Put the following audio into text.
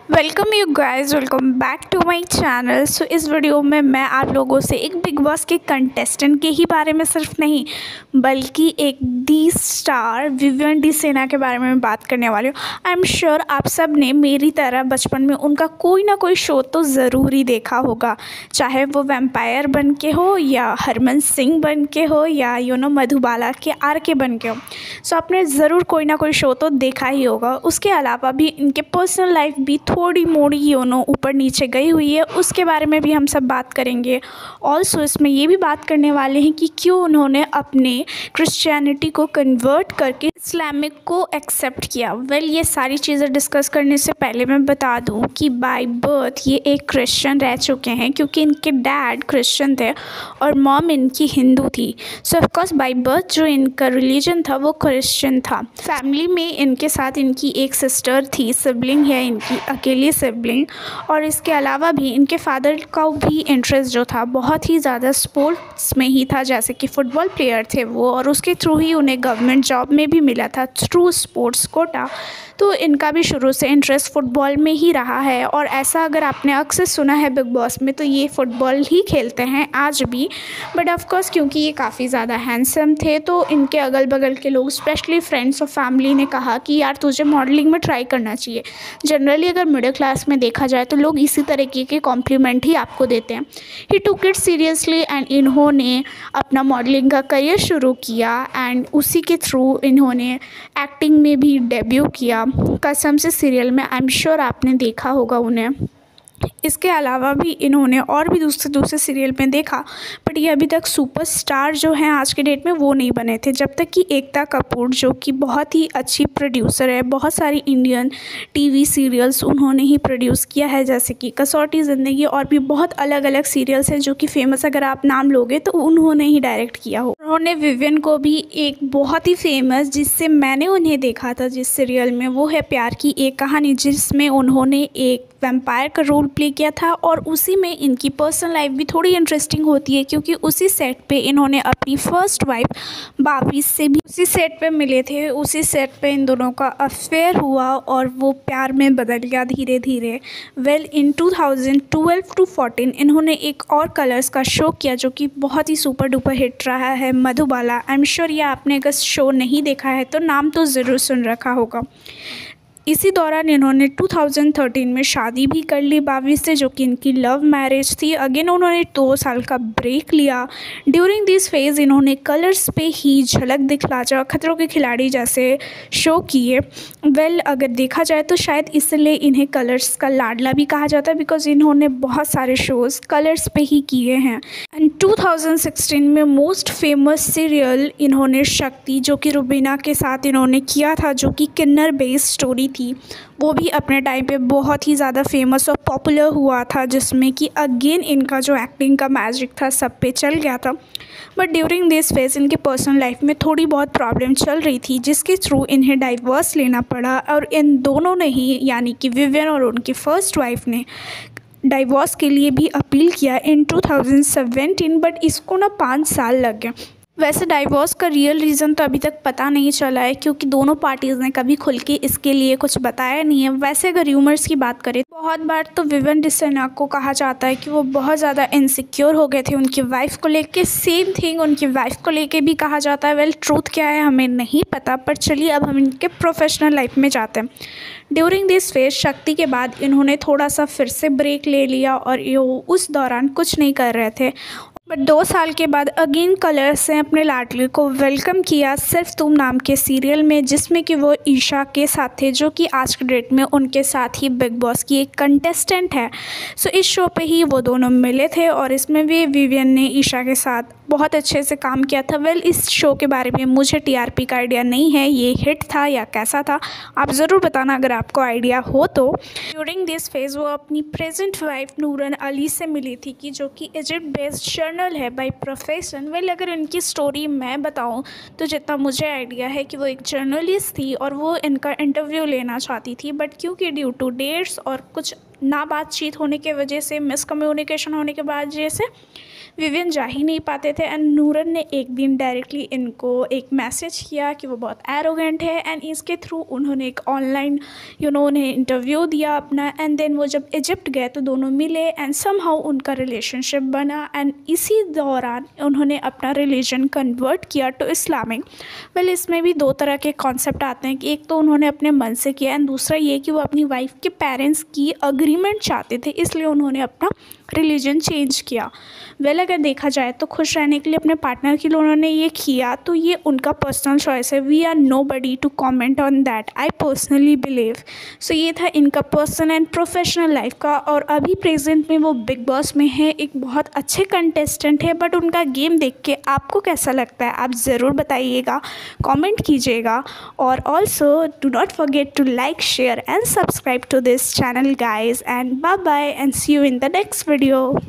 Welcome you guys, welcome back to my channel. So इस video में मैं आप लोगों से एक बिग बॉस के कंटेस्टेंट के ही बारे में सिर्फ नहीं बल्कि एक दी स्टार विवियन डी सेना के बारे में बात करने वाली हूँ। आई एम श्योर आप सब ने मेरी तरह बचपन में उनका कोई ना कोई शो तो ज़रूर ही देखा होगा, चाहे वो वैम्पायर बन के हो या हरमन सिंह बन के हो या मधुबाला के आर के बन के हो। सो आपने ज़रूर कोई ना कोई शो तो देखा ही होगा। उसके अलावा भी इनके पर्सनल लाइफ भी थोड़ी मोड़ी ऊपर नीचे गई हुई है, उसके बारे में भी हम सब बात करेंगे। ऑल्सो इसमें ये भी बात करने वाले हैं कि क्यों उन्होंने अपने क्रिश्चियनिटी को कन्वर्ट करके इस्लामिक को एक्सेप्ट किया। ये सारी चीज़ें डिस्कस करने से पहले मैं बता दूं कि बाय बर्थ ये एक क्रिश्चियन रह चुके हैं, क्योंकि इनके डैड क्रिश्चियन थे और मॉम इनकी हिंदू थी। सो ऑफकोर्स बाय बर्थ जो इनका रिलीजन था वो क्रिश्चियन था। फैमिली में इनके साथ इनकी एक सिस्टर थी, सिबलिंग है इनकी अकेली सिबलिंग। और इसके अलावा भी इनके फादर का भी इंटरेस्ट जो था बहुत ही ज़्यादा स्पोर्ट्स में ही था, जैसे कि फ़ुटबॉल प्लेयर थे वो, और उसके थ्रू ही उन्हें गवर्नमेंट जॉब में भी मिला था थ्रू स्पोर्ट्स कोटा। तो इनका भी शुरू से इंटरेस्ट फ़ुटबॉल में ही रहा है। और ऐसा अगर आपने अक्सर सुना है बिग बॉस में तो ये फ़ुटबॉल ही खेलते हैं आज भी। बट ऑफकोर्स क्योंकि ये काफ़ी ज़्यादा हैंडसम थे तो इनके अगल बगल के लोग, स्पेशली फ्रेंड्स और फैमिली ने कहा कि यार तुझे मॉडलिंग में ट्राई करना चाहिए। जनरली अगर मिडिल क्लास में देखा जाए तो लोग इसी तरीके के कॉम्प्लीमेंट ही आपको देते हैं। ही टुक इट सीरियसली एंड इन्होंने अपना मॉडलिंग का करियर शुरू किया एंड उसी के थ्रू इन्होंने एक्टिंग में भी डेब्यू किया। कसम से सीरियल में आई एम श्योर आपने देखा होगा उन्हें। इसके अलावा भी इन्होंने और भी दूसरे सीरियल में देखा, बट ये अभी तक सुपरस्टार जो हैं आज के डेट में वो नहीं बने थे। जब तक कि एकता कपूर जो कि बहुत ही अच्छी प्रोड्यूसर है, बहुत सारी इंडियन टीवी सीरियल्स उन्होंने ही प्रोड्यूस किया है, जैसे कि कसौटी ज़िंदगी, और भी बहुत अलग अलग सीरियल्स हैं जो कि फेमस अगर आप नाम लोगे तो उन्होंने ही डायरेक्ट किया हो। उन्होंने विवियन को भी एक बहुत ही फेमस, जिससे मैंने उन्हें देखा था जिस सीरियल में, वो है प्यार की एक कहानी, जिसमें उन्होंने एक वैम्पायर का रोल प्ले किया था। और उसी में इनकी पर्सनल लाइफ भी थोड़ी इंटरेस्टिंग होती है, क्योंकि उसी सेट पे इन्होंने अपनी फर्स्ट वाइफ बावी से भी उसी सेट पे मिले थे। उसी सेट पे इन दोनों का अफेयर हुआ और वो प्यार में बदल गया धीरे धीरे। इन 2012 to 14 इन्होंने एक और कलर्स का शो किया जो कि बहुत ही सुपर डुपर हिट रहा है, मधुबाला। आई एम श्योर ये आपने अगर शो नहीं देखा है तो नाम तो ज़रूर सुन रखा होगा। इसी दौरान इन्होंने 2013 में शादी भी कर ली बावी से, जो कि इनकी लव मैरिज थी। अगेन उन्होंने 2 साल का ब्रेक लिया। ड्यूरिंग दिस फेज़ इन्होंने कलर्स पे ही झलक दिखला जा, खतरों के खिलाड़ी जैसे शो किए। अगर देखा जाए तो शायद इसलिए इन्हें कलर्स का लाडला भी कहा जाता है, बिकॉज इन्होंने बहुत सारे शोज़ कलर्स पे ही किए हैं। एंड 2016 में मोस्ट फेमस सीरियल इन्होंने शक्ति, जो कि रुबीना के साथ इन्होंने किया था, जो कि किन्नर बेस्ड स्टोरी थी, वो भी अपने टाइम पे बहुत ही ज़्यादा फेमस और पॉपुलर हुआ था, जिसमें कि अगेन इनका जो एक्टिंग का मैजिक था सब पे चल गया था। बट ड्यूरिंग दिस फेज इनके पर्सनल लाइफ में थोड़ी बहुत प्रॉब्लम चल रही थी, जिसके थ्रू इन्हें डाइवर्स लेना पड़ा। और इन दोनों ने ही, यानी कि विवियन और उनकी फर्स्ट वाइफ ने, डाइवोर्स के लिए भी अपील किया इन 2017, बट इसको ना 5 साल लग गए। वैसे डाइवोर्स का रियल रीज़न तो अभी तक पता नहीं चला है, क्योंकि दोनों पार्टीज़ ने कभी खुल के इसके लिए कुछ बताया नहीं है। वैसे अगर र्यूमर्स की बात करें, बहुत बार तो विवियन डी सेना को कहा जाता है कि वो बहुत ज़्यादा इनसिक्योर हो गए थे उनकी वाइफ को लेके। सेम थिंग उनकी वाइफ को लेके भी कहा जाता है। ट्रूथ क्या है हमें नहीं पता, पर चलिए अब हम इनके प्रोफेशनल लाइफ में जाते हैं। ड्यूरिंग दिस फेज शक्ति के बाद इन्होंने थोड़ा सा फिर से ब्रेक ले लिया और उस दौरान कुछ नहीं कर रहे थे। बट 2 साल के बाद अगेन कलर्स ने अपने लाडली को वेलकम किया सिर्फ तुम नाम के सीरियल में, जिसमें कि वो ईशा के साथ थे, जो कि आज के डेट में उनके साथ ही बिग बॉस की एक कंटेस्टेंट है। सो इस शो पे ही वो दोनों मिले थे और इसमें भी विवियन ने ईशा के साथ बहुत अच्छे से काम किया था। इस शो के बारे में मुझे टीआरपी का आइडिया नहीं है, ये हिट था या कैसा था, आप ज़रूर बताना अगर आपको आइडिया हो तो। ड्यूरिंग दिस फेज़ वो अपनी प्रेजेंट वाइफ नूरन अली से मिली थी, कि जो कि इजिप्ट बेस्ड जर्नल है बाय प्रोफेशन। अगर इनकी स्टोरी मैं बताऊं तो जितना मुझे आइडिया है कि वो एक जर्नलिस्ट थी और वो इनका इंटरव्यू लेना चाहती थी, बट क्योंकि ड्यू टू डेट्स और कुछ ना बातचीत होने की वजह से, मिसकम्युनिकेशन होने के वजह से विवियन जा ही नहीं पाते थे। एंड नूरन ने एक दिन डायरेक्टली इनको एक मैसेज किया कि वो बहुत एरोगेंट है, एंड इसके थ्रू उन्होंने एक ऑनलाइन उन्हें इंटरव्यू दिया अपना। एंड देन वो जब इजिप्ट गए तो दोनों मिले एंड समहाउ उनका रिलेशनशिप बना। एंड इसी दौरान उन्होंने अपना रिलीजन कन्वर्ट किया टू इस्लामिक। वेल, इसमें भी दो तरह के कॉन्सेप्ट आते हैं कि एक तो उन्होंने अपने मन से किया एंड दूसरा ये कि वो अपनी वाइफ के पेरेंट्स की अग्रीमेंट चाहते थे, इसलिए उन्होंने अपना रिलीजन चेंज किया। वेल, अगर देखा जाए तो खुश रहने के लिए अपने पार्टनर के लिए उन्होंने ये किया, तो ये उनका पर्सनल चॉइस है। We are nobody to comment on that, I personally believe. So ये था इनका पर्सनल एंड प्रोफेशनल लाइफ का। और अभी प्रेजेंट में वो बिग बॉस में है, एक बहुत अच्छे कंटेस्टेंट है। बट उनका गेम देख के आपको कैसा लगता है आप ज़रूर बताइएगा, कॉमेंट कीजिएगा। और also do not forget to like, share and subscribe to this channel guys. And bye bye and see you in the next video.